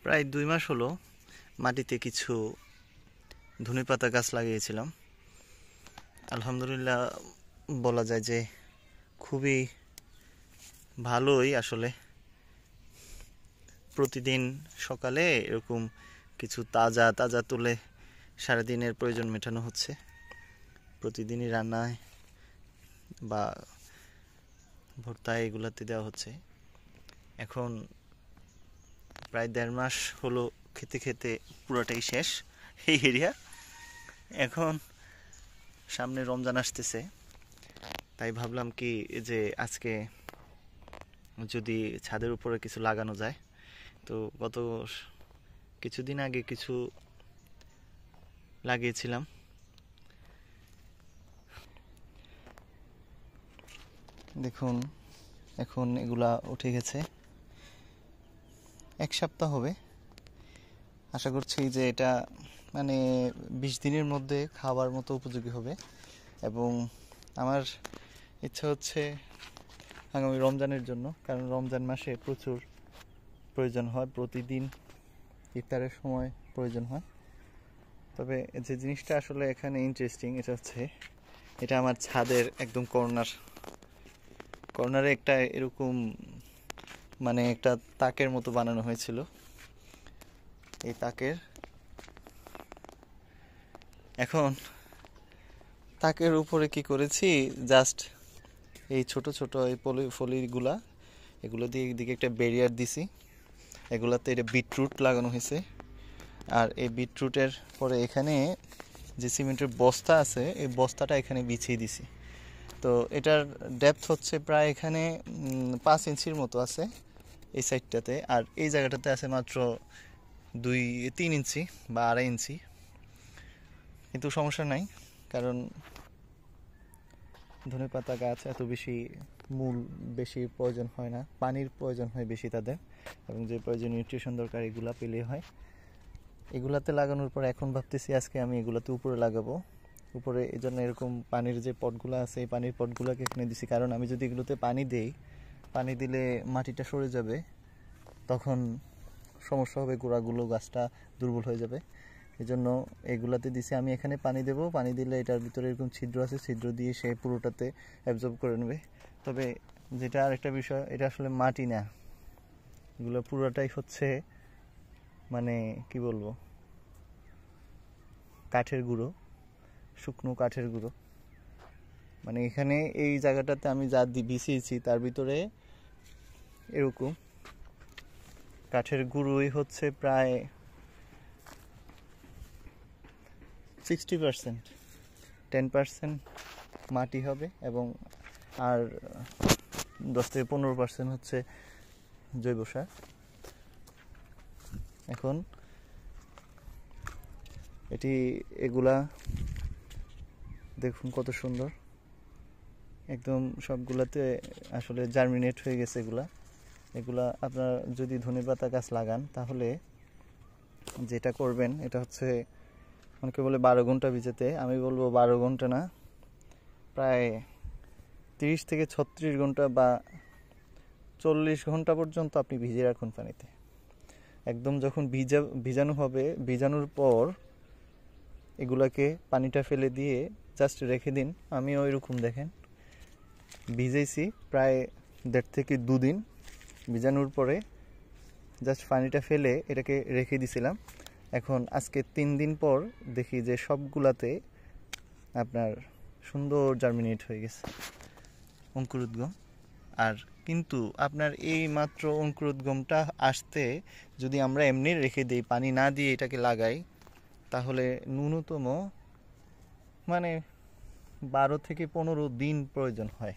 প্রায় 2 মাস হলো মাটিতে কিছু ধনেপাতা গাছ লাগিয়েছিলাম। আলহামদুলিল্লাহ বলা যায় যে খুবই ভালোই আসলে। প্রতিদিন সকালে এরকম কিছু তাজা তাজা তুলে সারাদিনের প্রয়োজন মেটানো হচ্ছে। প্রতিদিনই রান্নায় বা ভর্তায় এগুলাতে দেওয়া হচ্ছে। এখন প্রায় 1.5 মাস হলো খেতে খেতে পুরোটাই শেষ এই এরিয়া। এখন সামনে রমজান আসতেছে, তাই ভাবলাম কি যে আজকে যদি ছাদের উপরে কিছু লাগানো যায়। তো গত কিছুদিন আগে কিছু লাগিয়েছিলাম। দেখুন এখন এগুলা উঠে গেছে, 1 সপ্তাহ হবে। আশা করছি যে এটা মানে 20 দিনের মধ্যে খাওয়ার মতো উপযোগী হবে। এবং আমার ইচ্ছা হচ্ছে আগামী রমজানের জন্য, কারণ রমজান মাসে প্রচুর প্রয়োজন হয়, প্রতিদিন ইফতারের সময় প্রয়োজন হয়। তবে যে জিনিসটা আসলে এখানে ইন্টারেস্টিং এটা হচ্ছে, এটা আমার ছাদের একদম কর্নারে একটা এরকম মানে একটা তাকের মতো বানানো হয়েছিল। এই তাকের এখন তাকের উপরে কি করেছি, জাস্ট এই ছোট ছোট এই ফলিগুলা এগুলো দিয়ে দিকে একটা ব্যারিয়ার দিছি। এগুলাতে এটা বিটরুট লাগানো হয়েছে। আর এই বিটরুটের পরে এখানে যে সিমেন্টের বস্তা আছে এই বস্তাটা এখানে বিছিয়ে দিছি। তো এটার ডেপথ হচ্ছে প্রায় এখানে 5 ইঞ্চির মতো আছে এই সাইডটাতে, আর এই জায়গাটাতে আছে মাত্র 2-3 ইঞ্চি বা 2.5 ইঞ্চি। কিন্তু সমস্যা নাই, কারণ ধনেপাতা গাছ এত বেশি মূল বেশি প্রয়োজন হয় না, পানির প্রয়োজন হয় বেশি তাদের, এবং যে প্রয়োজনীয় নিউট্রিশন দরকার এগুলা পেলেই হয়। এগুলাতে লাগানোর পর এখন ভাবতেছি আজকে আমি এগুলাতে উপরে লাগাবো। উপরে এই জন্য এরকম পানির যে পটগুলো আছে এই পানির পটগুলোকে এখানে দিছি, কারণ আমি যদি এগুলোতে পানি দেই, পানি দিলে মাটিটা সরে যাবে, তখন সমস্যা হবে, গোড়াগুলো গাছটা দুর্বল হয়ে যাবে। এই জন্য এগুলাতে দিছি। আমি এখানে পানি দেব, পানি দিলে এটার ভিতরে এরকম ছিদ্র আছে, ছিদ্র দিয়ে সে পুরোটাতে অ্যাবজর্ব করে নেবে। তবে যেটা আরেকটা বিষয়, এটা আসলে মাটি না, এগুলো পুরোটাই হচ্ছে মানে কি বলবো, কাঠের গুঁড়ো, শুকনো কাঠের গুঁড়ো। মানে এখানে এই জায়গাটাতে আমি যা বিছিয়েছি তার ভিতরে এরকম কাঠের গুঁড়োই হচ্ছে প্রায় 60%, 10% মাটি হবে, এবং আর 10-15% হচ্ছে জৈব সার। এখন এগুলা দেখুন কত সুন্দর, একদম সবগুলাতে আসলে জার্মিনেট হয়ে গেছে। এগুলা আপনার যদি ধনেপাতা গাছ লাগান তাহলে যেটা করবেন এটা হচ্ছে, অনেকে বলে 12 ঘন্টা ভিজাতে, আমি বলবো 12 ঘন্টা না, প্রায় 30-36 ঘন্টা বা 40 ঘন্টা পর্যন্ত আপনি ভিজিয়ে রাখুন পানিতে। একদম যখন ভিজানো হবে, ভিজানোর পর এগুলাকে পানিটা ফেলে দিয়ে জাস্ট রেখে দিন। আমি ওইরকম দেখেন ভিজেছি প্রায় 1.5 থেকে 2 দিন। ভিজানোর পরে জাস্ট পানিটা ফেলে এটাকে রেখে দিছিলাম। এখন আজকে 3 দিন পর দেখি যে সবগুলাতে আপনার সুন্দর জার্মিনেট হয়ে গেছে, অঙ্কুরোদ্গম। আর কিন্তু আপনার এই মাত্র অঙ্কুরোদ্গমটা আসতে যদি আমরা এমনি রেখে দিই, পানি না দিয়ে এটাকে লাগাই, তাহলে ন্যূনতম মানে 12 থেকে 15 দিন প্রয়োজন হয়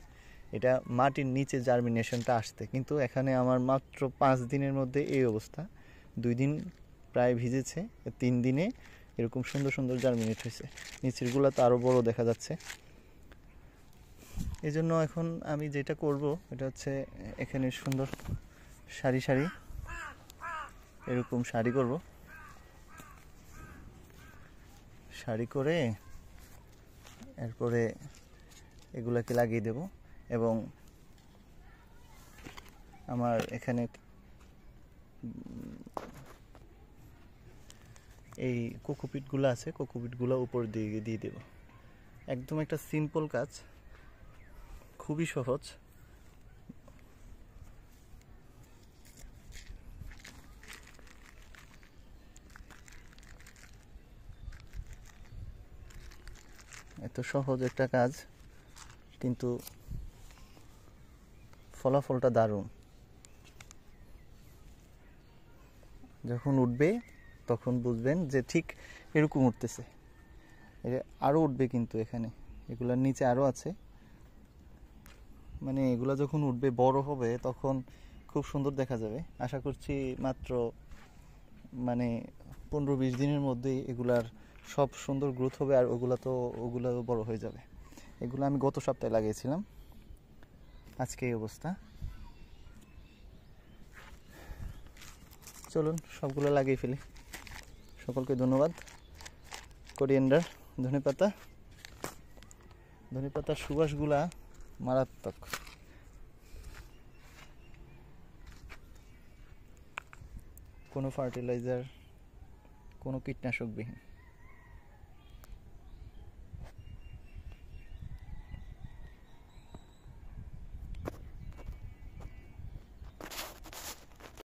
এটা মাটির নিচে জার্মিনেশনটা আসতে। কিন্তু এখানে আমার মাত্র 5 দিনের মধ্যে এই অবস্থা। 2 দিন প্রায় ভিজেছে, 3 দিনে এরকম সুন্দর সুন্দর জার্মিনেট হয়েছে। নিচের গুলা তো আরও বড় দেখা যাচ্ছে। এই জন্য এখন আমি যেটা করব এটা হচ্ছে, এখানে সুন্দর সারি সারি এরকম সারি করব, সারি করে এরপরে এগুলাকে লাগিয়ে দেব। এবং আমার এখানে এই কোকোপিটগুলো আছে, কোকোপিটগুলো উপর দিয়ে দিয়ে দেব। একদম একটা সিম্পল কাজ, খুবই সহজ। এত সহজ একটা কাজ, কিন্তু ফলাফলটা দারুণ। যখন উঠবে তখন বুঝবেন যে ঠিক এরকম উঠতেছে। এটা আরও উঠবে, কিন্তু এখানে এগুলার নিচে আরও আছে। মানে এগুলা যখন উঠবে, বড় হবে, তখন খুব সুন্দর দেখা যাবে। আশা করছি মাত্র 15-20 দিনের মধ্যেই এগুলার সব সুন্দর গ্রোথ হবে, আর ওগুলো বড় হয়ে যাবে। এগুলো আমি গত সপ্তাহে লাগিয়েছিলাম, আজকে এই অবস্থা। চলুন সবগুলো লাগিয়ে ফেলি। সকলকে ধন্যবাদ। কোরিয়েন্ডার, ধনেপাতার সুবাসগুলা মারাত্মক। কোনো ফার্টিলাইজার, কোনো কীটনাশকবিহীন।